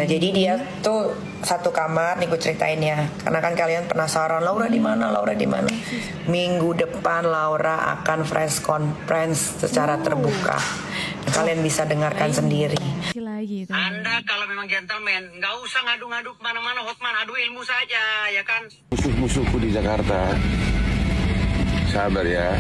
Nah, jadi dia tuh satu kamar nih gue ceritain ya. Karena kan kalian penasaran Laura di mana, Laura di mana. Minggu depan Laura akan press conference secara terbuka. Nah, kalian bisa dengarkan sendiri. Lagi, Anda kalau memang gentleman, nggak usah ngadu-ngadu kemana-mana, Hotman, adu ilmu saja, ya kan? Musuh-musuhku di Jakarta, sabar ya.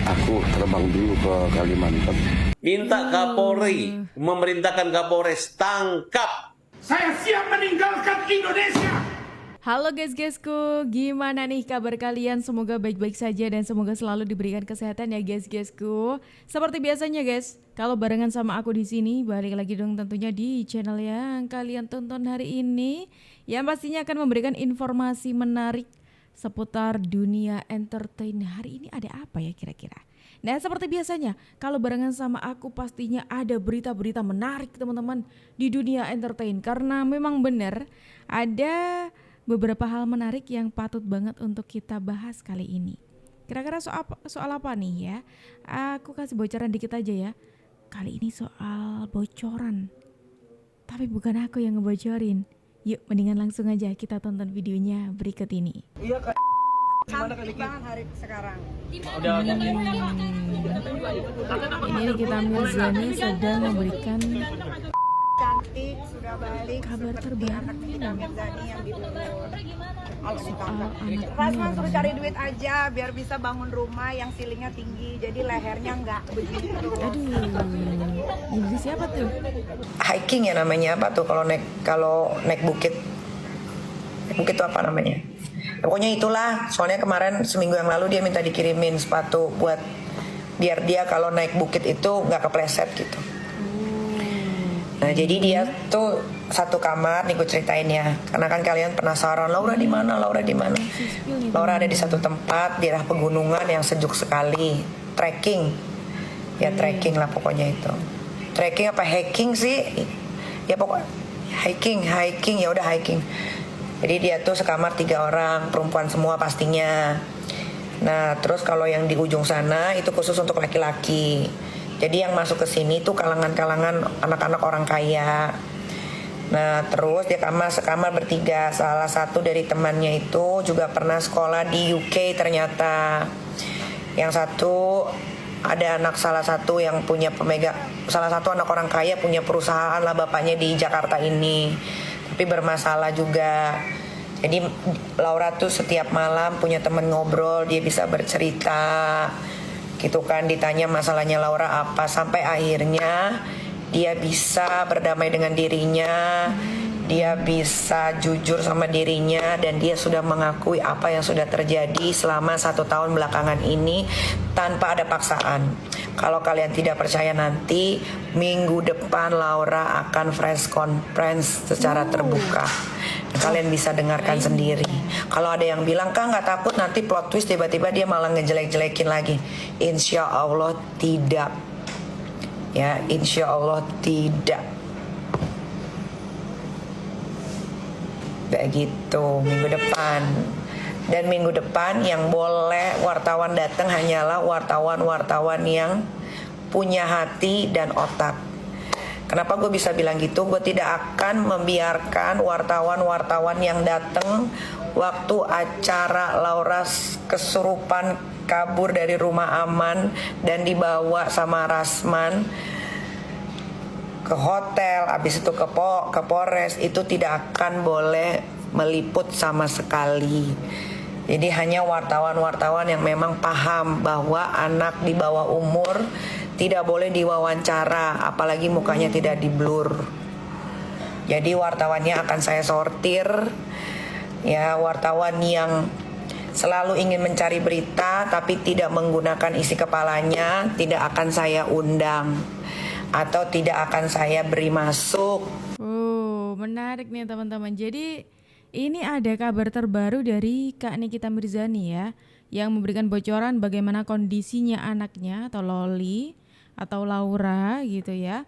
Aku terbang dulu ke Kalimantan. Minta Kapolri, memerintahkan Kapolres tangkap. Saya siap meninggalkan Indonesia. halo guys-guysku, gimana nih kabar kalian? Semoga baik-baik saja dan semoga selalu diberikan kesehatan ya guys-guysku. Seperti biasanya guys, kalau barengan sama aku di sini, balik lagi dong tentunya di channel yang kalian tonton hari ini, yang pastinya akan memberikan informasi menarik seputar dunia entertain. Hari ini ada apa ya kira-kira? Nah, seperti biasanya, kalau barengan sama aku pastinya ada berita-berita menarik teman-teman di dunia entertain. Karena memang benar ada beberapa hal menarik yang patut banget untuk kita bahas kali ini. Kira-kira soal apa nih ya? Aku kasih bocoran dikit aja ya. Kali ini soal bocoran. Tapi bukan aku yang ngebocorin. Yuk, mendingan langsung aja kita tonton videonya berikut ini. Iya kak. Gimana kali ini? Hari sekarang. Ini Nikita Mirzani sedang memberikan Cantik sudah balik kabar seperti terbaru anak Nikita Mirzani yang diulur. soal anaknya. Rasman suruh cari duit aja biar bisa bangun rumah yang ceilingnya tinggi, jadi lehernya nggak begitu. Aduh, ini siapa tuh? Hiking ya namanya, apa tuh kalau naik bukit. Naik bukit itu apa namanya? Ya, pokoknya itulah. Soalnya kemarin seminggu yang lalu dia minta dikirimin sepatu buat biar dia kalau naik bukit itu nggak kepleset gitu. Nah, jadi dia tuh satu kamar nih gue ceritain ya. Karena kan kalian penasaran Laura di mana, Laura di mana. Laura ada di satu tempat di daerah pegunungan yang sejuk sekali. Trekking. Ya trekking lah pokoknya itu. Trekking apa hiking sih? Ya pokoknya hiking ya udah hiking. Jadi dia tuh sekamar 3 orang, perempuan semua pastinya. Nah, terus kalau yang di ujung sana itu khusus untuk laki-laki. Jadi yang masuk ke sini tuh kalangan-kalangan anak-anak orang kaya. Nah, terus dia sekamar bertiga. Salah satu dari temannya itu juga pernah sekolah di UK ternyata. Yang satu ada salah satu anak orang kaya punya perusahaan lah bapaknya di Jakarta ini. Tapi bermasalah juga. Jadi Laura tuh setiap malam punya temen ngobrol, dia bisa bercerita gitu kan, ditanya masalahnya Laura apa, sampai akhirnya dia bisa berdamai dengan dirinya, dia bisa jujur sama dirinya, dan dia sudah mengakui apa yang sudah terjadi selama 1 tahun belakangan ini tanpa ada paksaan. Kalau kalian tidak percaya, nanti minggu depan Laura akan press conference secara terbuka. Kalian bisa dengarkan sendiri. Kalau ada yang bilang, Kak nggak takut nanti plot twist tiba-tiba dia malah ngejelek-jelekin lagi? Insya Allah tidak. Ya, insya Allah tidak. Kayak gitu minggu depan. Dan minggu depan yang boleh wartawan datang hanyalah wartawan-wartawan yang punya hati dan otak. Kenapa gue bisa bilang gitu? Gue tidak akan membiarkan wartawan-wartawan yang datang waktu acara Laura kesurupan kabur dari rumah aman dan dibawa sama Rasman ke hotel, habis itu ke Polres, itu tidak akan boleh meliput sama sekali. Jadi hanya wartawan-wartawan yang memang paham bahwa anak di bawah umur tidak boleh diwawancara, apalagi mukanya tidak diblur. Jadi wartawannya akan saya sortir. Ya, wartawan yang selalu ingin mencari berita tapi tidak menggunakan isi kepalanya tidak akan saya undang atau tidak akan saya beri masuk. Menarik nih teman-teman. Jadi ini ada kabar terbaru dari Kak Nikita Mirzani ya, yang memberikan bocoran bagaimana kondisinya anaknya atau Loli atau Laura gitu ya.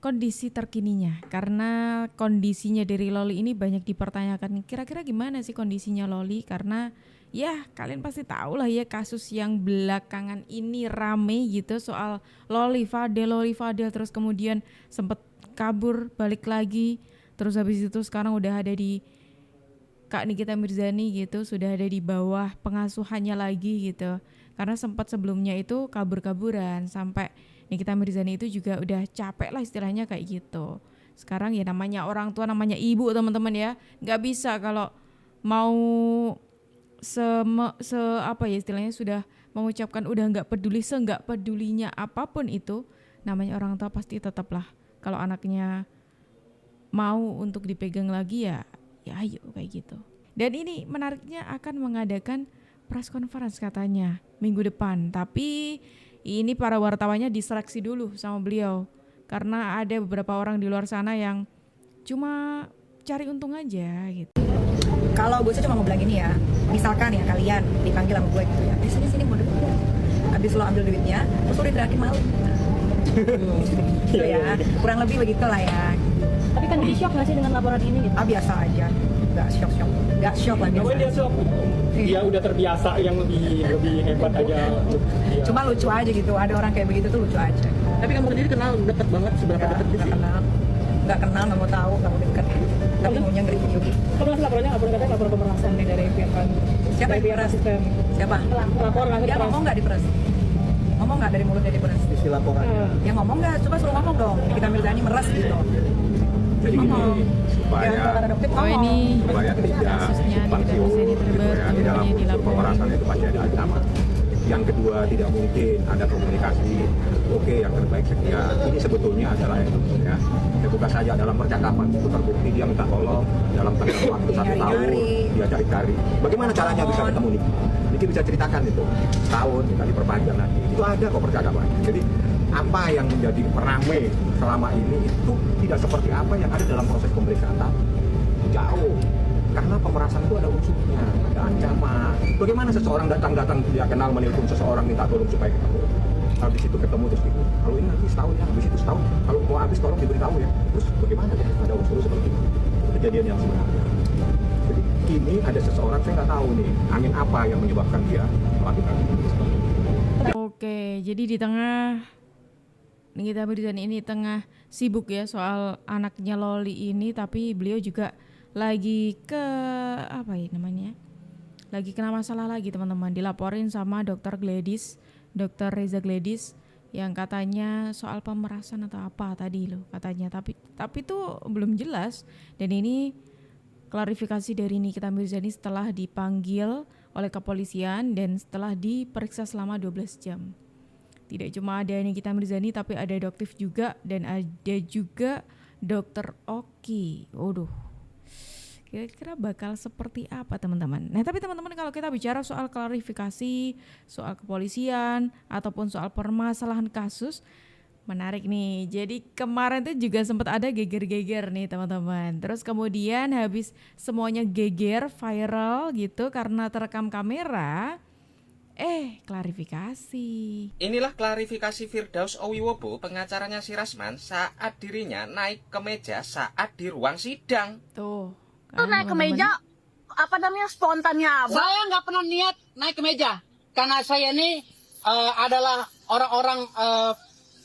Kondisi terkininya, karena kondisinya dari Loli ini banyak dipertanyakan. Kira-kira gimana sih kondisinya Loli? Karena ya kalian pasti tahu lah ya kasus yang belakangan ini rame gitu soal Loli Fadel terus kemudian sempet kabur balik lagi, terus habis itu sekarang udah ada di Kak Nikita Mirzani gitu, sudah ada di bawah pengasuhannya lagi gitu. Karena sempat sebelumnya itu kabur-kaburan, sampai Nikita Mirzani itu juga udah capek lah istilahnya kayak gitu. Sekarang ya namanya orang tua, namanya ibu teman-teman ya, nggak bisa kalau mau apa ya istilahnya, sudah mengucapkan udah nggak peduli, nggak pedulinya apapun itu, namanya orang tua pasti tetaplah kalau anaknya mau untuk dipegang lagi ya ayo kayak gitu. Dan ini menariknya akan mengadakan press conference katanya minggu depan, tapi ini para wartawannya diseleksi dulu sama beliau karena ada beberapa orang di luar sana yang cuma cari untung aja gitu. Kalau gue sih cuma mau bilang ini ya, misalkan ya kalian dipanggil sama gue gitu ya, sini mau deket ya. Habis lo ambil duitnya, terus lo diterakin malu. Gitu ya, kurang lebih begitulah ya. Tapi kan di shock nggak sih dengan laporan ini gitu? Biasa aja, nggak shock, nggak shock lah biasa. Dia shock. Dia udah terbiasa yang lebih hebat aja. Ya. Cuma lucu aja gitu, ada orang kayak begitu tuh lucu aja. Tapi kamu sendiri kenal deket banget, seberapa deket sih? Nggak kenal, nggak mau tahu, nggak mau deket. Tapi maunya nge-review. Kamu laporannya katanya laporan pemerasan nih dari pihak Siapa yang diperas? Siapa? Lapor Dia ngomong nggak diperas? Ngomong nggak dari mulutnya diperas? Isi laporannya. Ya ngomong nggak? Coba suruh ngomong dong. Kita Mirzani meras gitu. Jadi gini, supaya Ini supaya tidak kasusnya simpang Nikita siur Mirzani gitu terlibat ya, di dalam kemudian unsur dilaporkan. pemerasan itu pasti ada ancaman. Yang kedua, tidak mungkin ada komunikasi. Oke, yang terbaik sekian. Ini sebetulnya adalah yang ya. Bukan saja dalam percakapan itu terbukti dia minta tolong dalam tengah waktu 1 tahun dia cari-cari. Bagaimana caranya bisa ketemu Niki? Niki bisa ceritakan itu. Tahun kali perpanjang nanti. Itu ada kok percakapan. Jadi apa yang menjadi peramai selama ini itu tidak seperti apa yang ada dalam proses pemeriksaan jauh. Karena pemerasan itu ada unsurnya, ada ancaman. Bagaimana seseorang datang dia kenal menelpon seseorang minta tolong supaya ketemu. Habis itu ketemu terus gitu. Kalau ini nanti setahun ya, habis itu setahun. Kalau mau habis tolong diberitahu ya. Terus bagaimana ya? Ada unsur seperti itu. Itu kejadian yang sebenarnya. Jadi ini ada seseorang, saya nggak tahu nih angin apa yang menyebabkan dia melakukan ini. Oke, jadi di tengah Nikita Mirzani ini tengah sibuk ya soal anaknya Loli ini, tapi beliau juga lagi lagi kena masalah lagi teman-teman, dilaporin sama dokter Reza Gladys yang katanya soal pemerasan atau apa tadi loh katanya, tapi itu belum jelas. Dan ini klarifikasi dari Nikita Mirzani setelah dipanggil oleh kepolisian dan setelah diperiksa selama 12 jam. Tidak cuma ada Nikita Mirzani, tapi ada Doktif juga dan ada juga Dokter Oki. Waduh, kira-kira bakal seperti apa teman-teman? Nah tapi teman-teman, kalau kita bicara soal klarifikasi, soal kepolisian, ataupun soal permasalahan kasus, menarik nih. Jadi kemarin tuh juga sempat ada geger-geger nih teman-teman. Terus kemudian habis semuanya geger, viral gitu karena terekam kamera, klarifikasi. Inilah klarifikasi Firdaus Owiwobo, pengacaranya si Rasman, saat dirinya naik ke meja saat di ruang sidang. Tuh. Itu naik ke meja, spontannya abang. Saya nggak pernah niat naik ke meja. Karena saya ini adalah orang-orang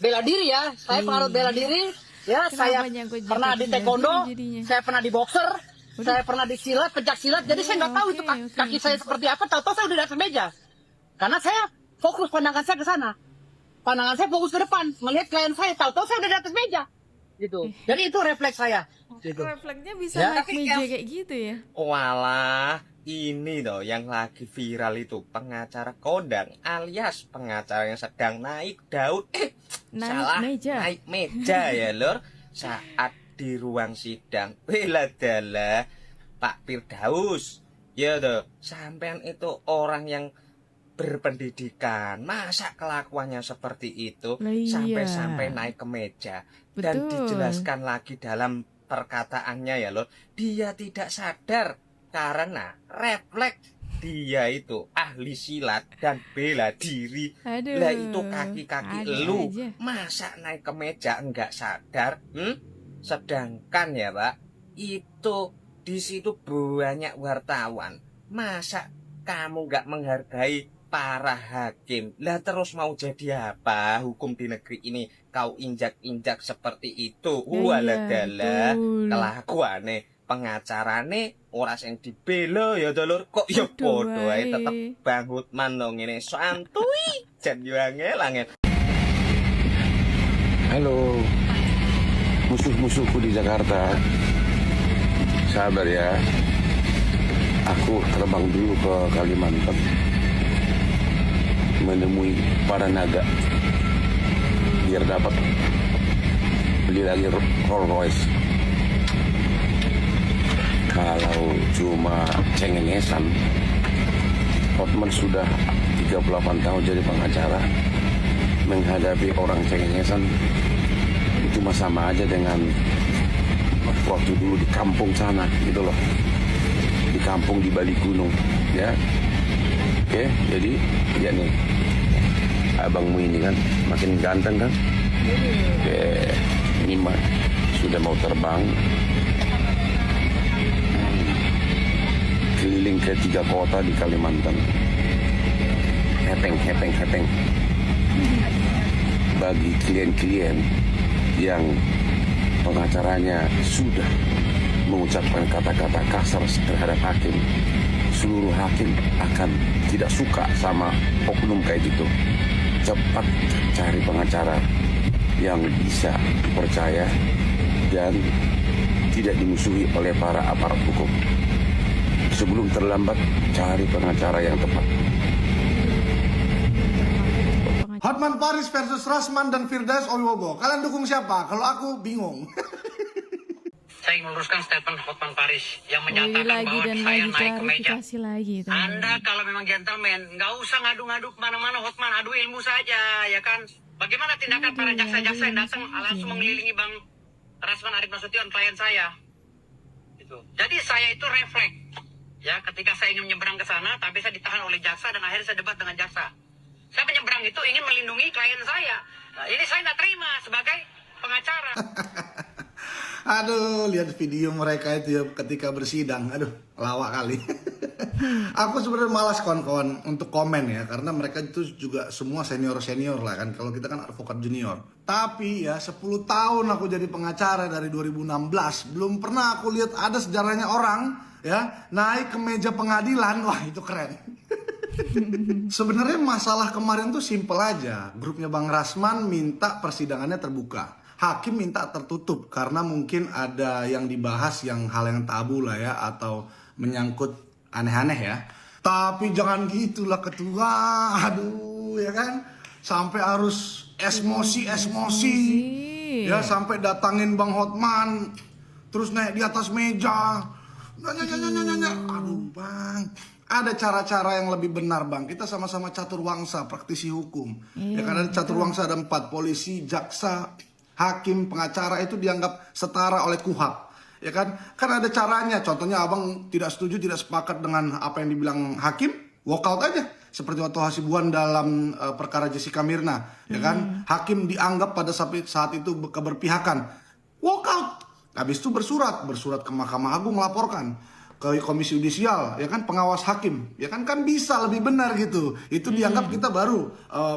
bela diri ya. Saya pengaruh bela diri. Ya, saya pernah di taekwondo, saya pernah di boxer, saya pernah di silat, pencak silat. Jadi saya nggak tahu itu kaki saya seperti apa. Tahu-tahu saya udah di atas meja. Karena saya fokus pandangan saya ke sana. Pandangan saya fokus ke depan. Melihat klien saya, tahu-tahu saya udah di atas meja. Gitu. Jadi itu refleks saya. Gitu. Refleksnya bisa naik meja kayak gitu ya. Walah, ini loh yang lagi viral itu, pengacara kondang alias pengacara yang sedang naik daun. Naik meja ya lor. Saat di ruang sidang, beladala Pak Firdaus. Ya toh, sampean itu orang yang berpendidikan, masa kelakuannya seperti itu sampai naik ke meja. Dan dijelaskan lagi dalam perkataannya ya loh, dia tidak sadar karena refleks dia itu ahli silat dan bela diri. Lah itu kaki-kaki lu masa naik ke meja enggak sadar? Sedangkan ya Pak, itu di situ banyak wartawan, masa kamu enggak menghargai para hakim. Lah terus mau jadi apa hukum di negeri ini? Kau injak-injak seperti itu. Waladala kelakuane pengacarane ora sing dibela ya Lur. Kok ya padha ae tetep Bang Hotman lo ngene santuy. Jan yo angel. Halo, musuh-musuhku di Jakarta. Sabar ya. Aku terbang dulu ke Kalimantan menemui para naga biar dapat beli lagi Rolls Royce. Kalau cuma cengengesan, Hotman sudah 38 tahun jadi pengacara. Menghadapi orang cengengesan itu mah sama aja dengan waktu dulu di kampung sana gitu loh, di kampung di balik gunung ya. Oke, jadi ya nih abangmu ini kan makin ganteng kan. Oke, ini mah sudah mau terbang keliling ke 3 kota di Kalimantan. Hepeng bagi klien-klien yang pengacaranya sudah mengucapkan kata-kata kasar terhadap hakim, seluruh hakim akan tidak suka sama oknum kayak gitu. Cepat cari pengacara yang bisa dipercaya dan tidak dimusuhi oleh para aparat hukum. Sebelum terlambat, cari pengacara yang tepat. Hotman Paris versus Rasman dan Firdaus Wibowo. Kalian dukung siapa? Kalau aku bingung. Saya ingin meluruskan statement Hotman Paris yang menyatakan bahwa saya naik ke meja. Anda kalau memang gentleman, nggak usah ngadu-ngadu kemana-mana Hotman, adu ilmu saja, ya kan? Bagaimana tindakan para jaksa-jaksa yang datang langsung mengelilingi Bang Rasman Arif Nasution, klien saya? Gitu. Jadi saya itu refleks, ya, ketika saya ingin menyeberang ke sana, tapi saya ditahan oleh jaksa dan akhirnya saya debat dengan jaksa. Saya menyeberang itu ingin melindungi klien saya. Nah, ini saya nggak terima sebagai pengacara. Aduh, lihat video mereka itu ya ketika bersidang. Aduh, lawak kali. Aku sebenarnya malas kawan-kawan untuk komen ya, karena mereka itu juga semua senior-senior lah kan. Kalau kita kan advokat junior. Tapi ya 10 tahun aku jadi pengacara dari 2016, belum pernah aku lihat ada sejarahnya orang ya naik ke meja pengadilan. Wah, itu keren. Sebenarnya masalah kemarin tuh simple aja. Grupnya Bang Rasman minta persidangannya terbuka. Hakim minta tertutup karena mungkin ada yang dibahas yang hal yang tabu lah ya, atau menyangkut aneh-aneh ya. Tapi jangan gitulah ketua. Aduh, ya kan? Sampai harus emosi. Ya, sampai datangin Bang Hotman. Terus naik di atas meja. Nanya. Aduh, Bang. Ada cara-cara yang lebih benar, Bang. Kita sama-sama catur wangsa, praktisi hukum. Ya kan ada catur wangsa, ada 4, polisi, jaksa, hakim, pengacara itu dianggap setara oleh KUHAP. Ya kan? Kan ada caranya. Contohnya abang tidak setuju, tidak sepakat dengan apa yang dibilang hakim, walk out aja. Seperti waktu Hasibuan dalam perkara Jessica Mirna. Ya kan? Hakim dianggap pada saat itu keberpihakan. Walk out. Habis itu bersurat ke Mahkamah Agung melaporkan ke Komisi Yudisial, ya kan, pengawas hakim, ya kan bisa lebih benar gitu. Itu dianggap kita baru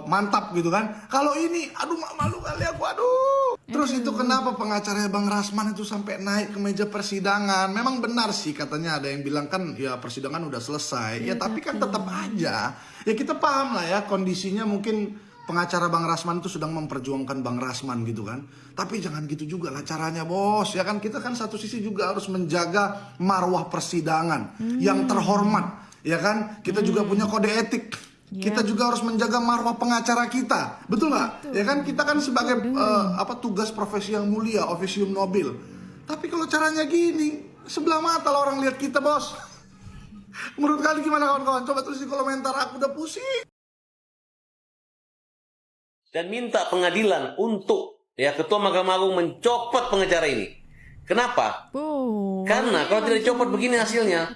mantap gitu kan. Kalau ini, aduh malu kali aku, aduh. Terus itu kenapa pengacaranya Bang Rasman itu sampai naik ke meja persidangan? Memang benar sih katanya ada yang bilang kan ya persidangan udah selesai. Ya tapi kan tetap aja, ya kita paham lah ya kondisinya mungkin pengacara Bang Rasman itu sedang memperjuangkan Bang Rasman gitu kan. Tapi jangan gitu juga lah caranya bos. Ya kan kita kan satu sisi juga harus menjaga marwah persidangan yang terhormat. Ya kan kita juga punya kode etik. Kita juga harus menjaga marwah pengacara kita. Betul nggak? Ya kan kita kan sebagai tugas profesi yang mulia, officium nobil. Tapi kalau caranya gini, sebelah mata lah orang lihat kita bos. Menurut kalian gimana kawan-kawan? Coba tulis di komentar, aku udah pusing. Dan minta pengadilan untuk Ketua Mahkamah Agung mencopot pengacara ini. Kenapa? Karena kalau tidak dicopot begini hasilnya.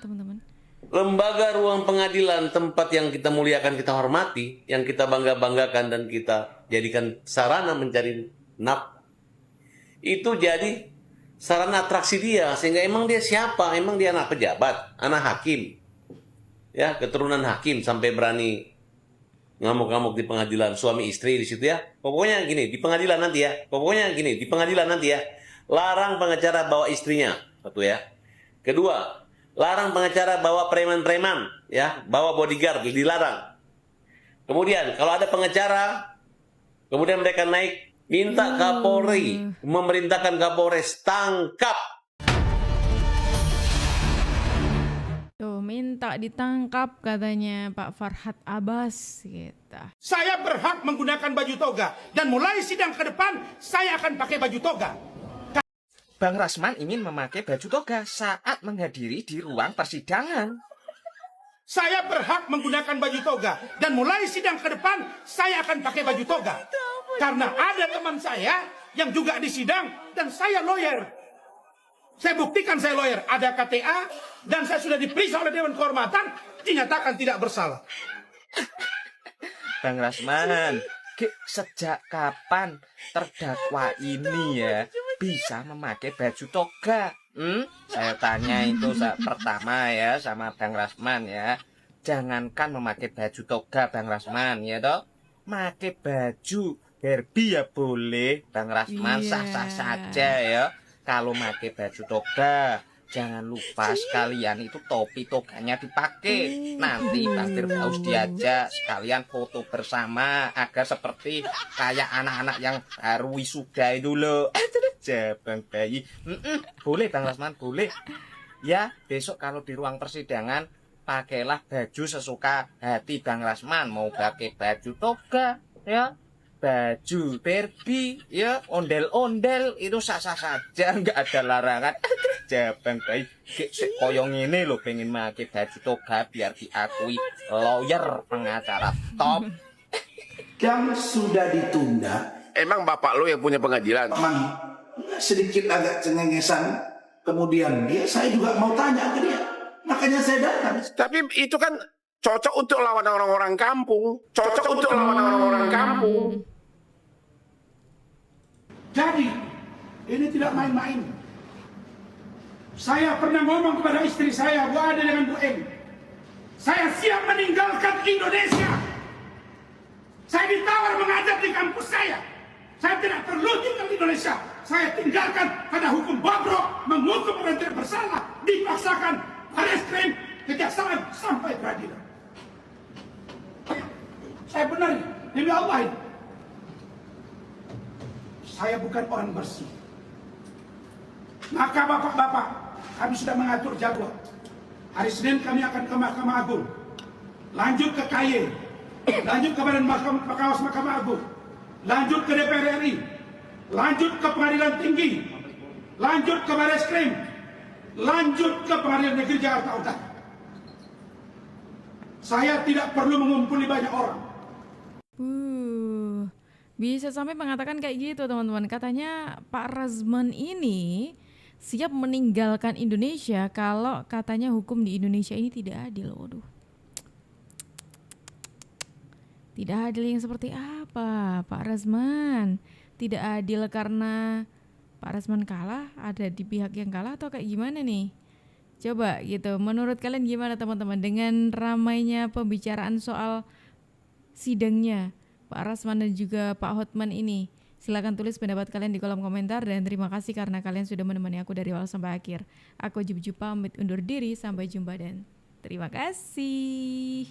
Lembaga ruang pengadilan, tempat yang kita muliakan, kita hormati, yang kita bangga-banggakan dan kita jadikan sarana mencari nafkah, itu jadi sarana atraksi dia. Sehingga emang dia siapa? Emang dia anak pejabat, anak hakim, ya keturunan hakim sampai berani ngamuk-ngamuk di pengadilan suami istri di situ ya. Pokoknya gini, di pengadilan nanti ya. Larang pengacara bawa istrinya, satu ya. Kedua, larang pengacara bawa preman-preman, ya, bawa bodyguard, dilarang. Kemudian kalau ada pengacara, kemudian mereka naik, minta Kapolri, memerintahkan Kapolres tangkap. Tuh, minta ditangkap katanya Pak Farhad Abbas gitu. Saya berhak menggunakan baju toga dan mulai sidang ke depan saya akan pakai baju toga. Bang Rasman ingin memakai baju toga saat menghadiri di ruang persidangan. Saya berhak menggunakan baju toga dan mulai sidang ke depan saya akan pakai baju toga. Karena ada teman saya yang juga di sidang dan saya lawyer. Saya buktikan saya lawyer, ada KTA dan saya sudah diperiksa oleh Dewan Kehormatan, dinyatakan tidak bersalah. Bang Rasman, sejak kapan terdakwa ini ya bisa memakai baju toga? Saya tanya itu pertama ya sama Bang Rasman ya. Jangankan memakai baju toga Bang Rasman ya toh. Pakai baju Barbie ya boleh Bang Rasman, sah-sah saja ya. Kalau pakai baju toga, jangan lupa sekalian itu topi toganya dipakai. Nanti Bang Firdaus diajak sekalian foto bersama agar seperti kayak anak-anak yang baru wisuda itu loh. Jabang bayi. Boleh Bang Rasman, boleh. Ya, besok kalau di ruang persidangan pakailah baju sesuka hati Bang Rasman. Mau pakai baju toga, ya, baju Barbie, ya, ondel-ondel itu sah-sah saja, nggak ada larangan. Jabang bayi, koyong ini lo pengen pakai baju toga biar diakui lawyer pengacara top. Yang sudah ditunda. Emang bapak lo yang punya pengadilan? Sedikit agak cengengesan, kemudian saya juga mau tanya ke dia, makanya saya datang. Tapi itu kan cocok untuk lawan orang-orang kampung. Jadi, ini tidak main-main. Saya pernah ngomong kepada istri saya, Bu Ade dengan Bu Em, saya siap meninggalkan Indonesia. Saya ditawar mengajar di kampus saya. Saya tidak perlu tinggal di Indonesia. Saya tinggalkan karena hukum bobrok, menghukum orang tidak bersalah, dipaksakan, bareskrim, kejaksaan sampai peradilan. Saya benar, demi Allah ini. Saya bukan orang bersih. Maka bapak-bapak, kami sudah mengatur jadwal. Hari Senin kami akan ke Mahkamah Agung, lanjut ke KY, lanjut ke Badan Pengawas Mahkamah Agung, lanjut ke DPR RI, lanjut ke Pengadilan Tinggi, lanjut ke Bareskrim, lanjut ke Pengadilan Negeri Jakarta Utara. Saya tidak perlu mengumpuli banyak orang. Bisa sampai mengatakan kayak gitu teman-teman. Katanya Pak Rasman ini siap meninggalkan Indonesia kalau katanya hukum di Indonesia ini tidak adil. Waduh. Tidak adil yang seperti apa Pak Rasman? Tidak adil karena Pak Rasman kalah, ada di pihak yang kalah atau kayak gimana nih? Coba gitu, menurut kalian gimana teman-teman dengan ramainya pembicaraan soal sidangnya Pak Rasman dan juga Pak Hotman ini? Silakan tulis pendapat kalian di kolom komentar dan terima kasih karena kalian sudah menemani aku dari awal sampai akhir. Aku Juju pamit undur diri, sampai jumpa dan terima kasih.